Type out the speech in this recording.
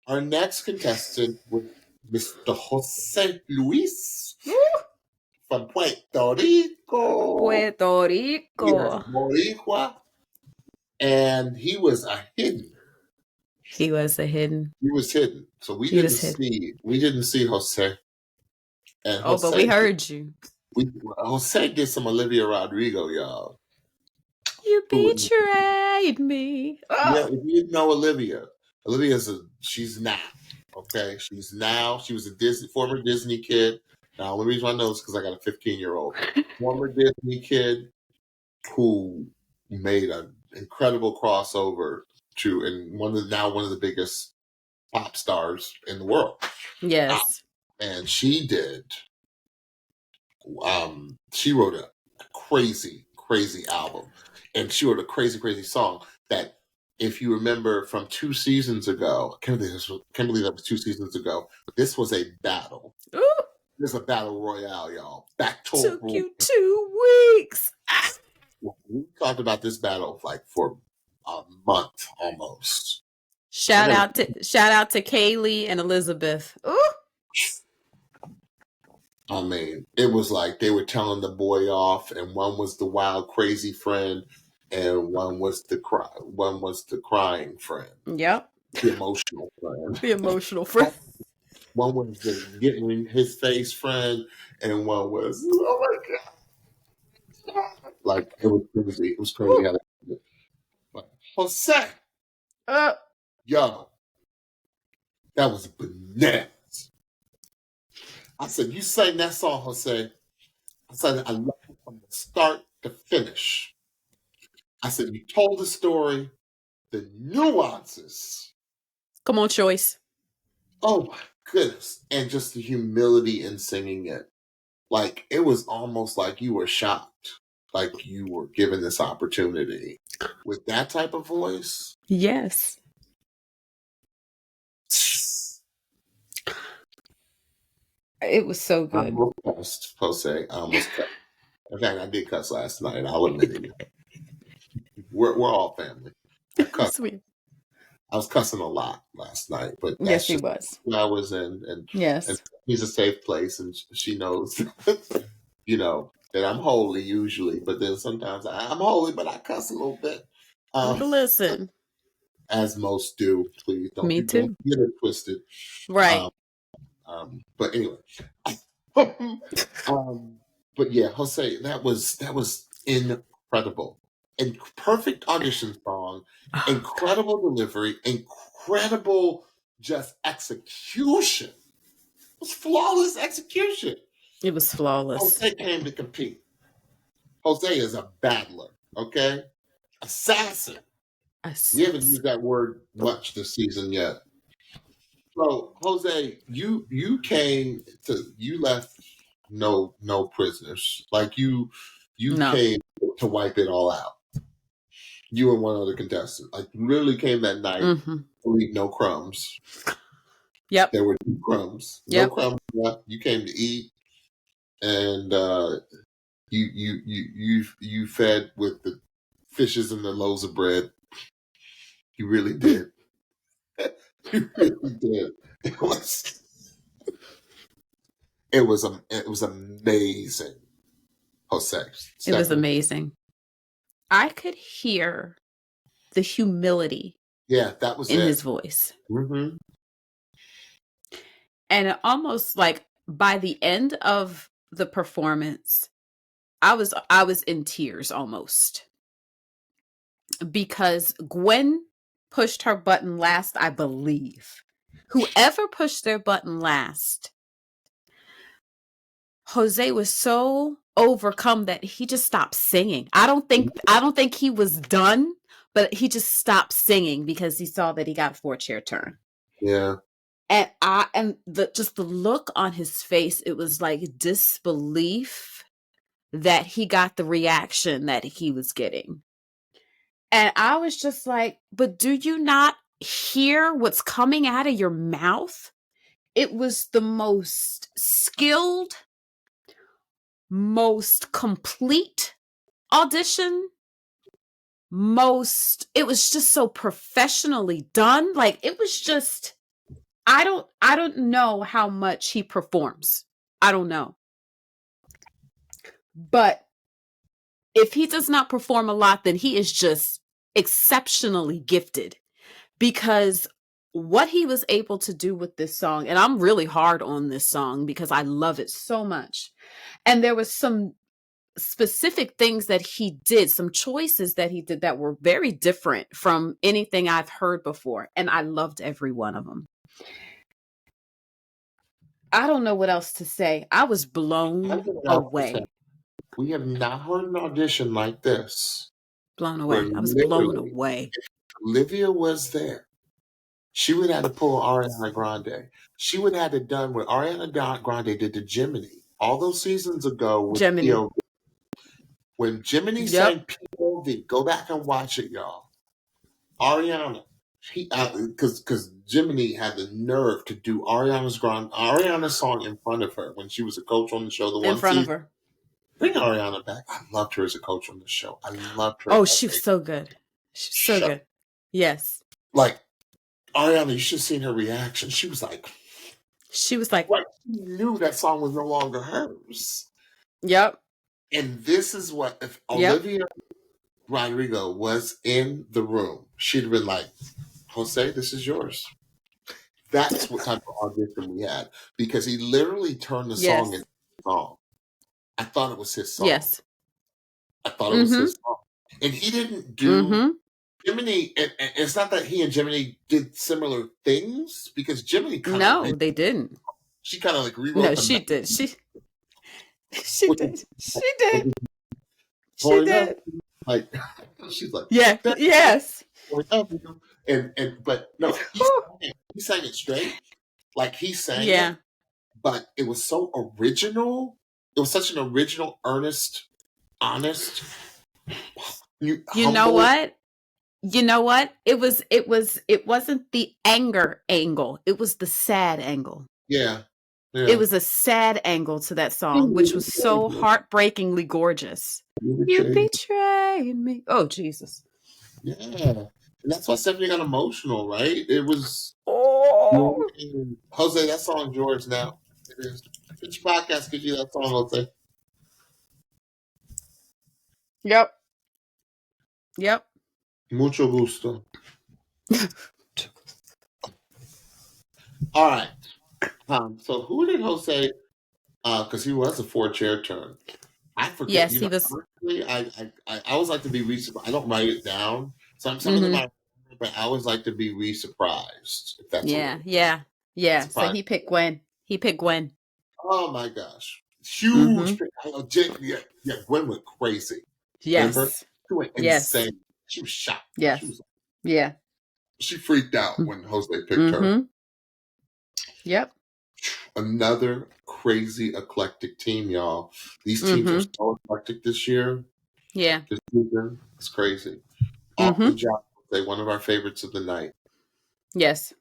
Our next contestant was Mr. Jose Luis from Puerto Rico. Puerto Rico. Yes, Boricua. And he was a hidden. He was a hidden. He was hidden. So we didn't see Jose. And Jose, but we heard you. Jose did some Olivia Rodrigo, y'all. You betrayed me. Yeah, if you didn't know Olivia, she's now. Okay, she was a former Disney kid. Now, the only reason I know is because I got a 15-year-old former Disney kid who made an incredible crossover and one of the biggest pop stars in the world. Yes, and she did. She wrote a crazy album, and she wrote a crazy song that, if you remember from 2 seasons ago, I can't believe that was 2 seasons ago. This was a battle. Ooh. This is a battle royale, y'all. Took you 2 weeks. We talked about this battle for a month almost. Shout out to Kaylee and Elizabeth. Ooh. I mean, it was like they were telling the boy off, and one was the wild, crazy friend, and one was the crying friend. Yep. The emotional friend. The emotional friend. One was the getting in his face friend, and one was, oh my God. Like, it was crazy. It was crazy how they did it. But Jose. Yo. That was bananas. I said, you sang that song, Jose. I said, I love it from the start to finish. I said, you told the story, the nuances. Come on, Choice. Oh my goodness. And just the humility in singing it. Like, it was almost like you were shocked. Like you were given this opportunity. With that type of voice. Yes. It was so good. I almost cussed, Jose. I almost cussed. In fact, I did cuss last night. I'll admit it. We're all family. Sweet. I was cussing a lot last night, but that's yes, he was. Who I was in, and yes, and he's a safe place, and she knows, that I'm holy usually, but then sometimes I'm holy, but I cuss a little bit. Listen, as most do. Please don't. Me too. Don't get it twisted. Right. But anyway. But yeah, Jose, that was incredible. Perfect audition song, incredible delivery, incredible just execution. It was flawless execution. It was flawless. Jose came to compete. Jose is a battler, okay? Assassin. We haven't used that word much this season yet. So, Jose, you left no prisoners. Like you came to wipe it all out. You and one other contestant. Like literally came that night to leave no crumbs. Yep. There were no crumbs. Yep. No crumbs left. You came to eat, and you fed with the fishes and the loaves of bread. You really did. You really did. It was amazing, Jose. It was amazing. I could hear the humility. Yeah, that was in his voice. Mm-hmm. And almost like by the end of the performance, I was in tears almost. Because Gwen pushed her button last, I believe. Whoever pushed their button last, Jose was so overcome that he just stopped singing. I don't think he was done, but he just stopped singing because he saw that he got a 4-chair turn. Yeah. And the look on his face, it was like disbelief that he got the reaction that he was getting. And I was just like, but do you not hear what's coming out of your mouth? It was the most skilled, most complete audition, it was just so professionally done. Like, it was just, I don't know how much he performs. I don't know. But if he does not perform a lot, then he is just exceptionally gifted, because what he was able to do with this song, and I'm really hard on this song because I love it so much. And there was some specific things that he did, some choices that he did that were very different from anything I've heard before. And I loved every one of them. I don't know what else to say. I was blown away. We have not heard an audition like this. Blown away. I was blown away. Olivia was there. She would have to pull Ariana Grande. She would have it done what Ariana Grande did to Jiminy all those seasons ago with Jiminy. POV. When Jiminy sang POV, go back and watch it, y'all. Ariana, because Jiminy had the nerve to do Ariana's song in front of her when she was a coach on the show. The one in front of her. Bring Ariana back. I loved her as a coach on the show. I loved her. Oh, she was so good. She was so good. Yes. Like, Ariana, you should have seen her reaction. She was like, she knew that song was no longer hers. Yep. And this is what, if Olivia Rodrigo was in the room, she'd have been like, Jose, this is yours. That's what type of audition we had, because he literally turned the song into a song. I thought it was his song. Yes. I thought it was his song. And he didn't do Jiminy, and it's not that he and Jiminy did similar things, because Jiminy they didn't. She kind of like rewrote. No, she did. She did. She did. She did. Like, she's like, yes. But no, he sang it straight. Like, he sang it, but it was so original. It was such an original, earnest, honest. You know what? It wasn't the anger angle. It was the sad angle. Yeah. It was a sad angle to that song, which was so heartbreakingly gorgeous. You betrayed me. Oh, Jesus. Yeah. And that's why Stephanie got emotional, right? It was. Oh. Jose, that song's yours now. It is. Which podcast gives you that song, Jose? Yep. Mucho gusto. All right. So who did Jose? Because he was a 4-chair turn. I forget. Yes, he was. Honestly, I always like to be I don't write it down. Some of them I remember, but I always like to be surprised. surprised. If that's yeah. So he picked Gwen. Oh my gosh, huge! Yeah, Gwen went crazy. Yes, remember? She went insane. She was shocked. Yes, she was she freaked out when Jose picked her. Yep. Another crazy eclectic team, y'all. These teams are so eclectic this year. Yeah. This season, it's crazy. Awfully Job, one of our favorites of the night. Yes.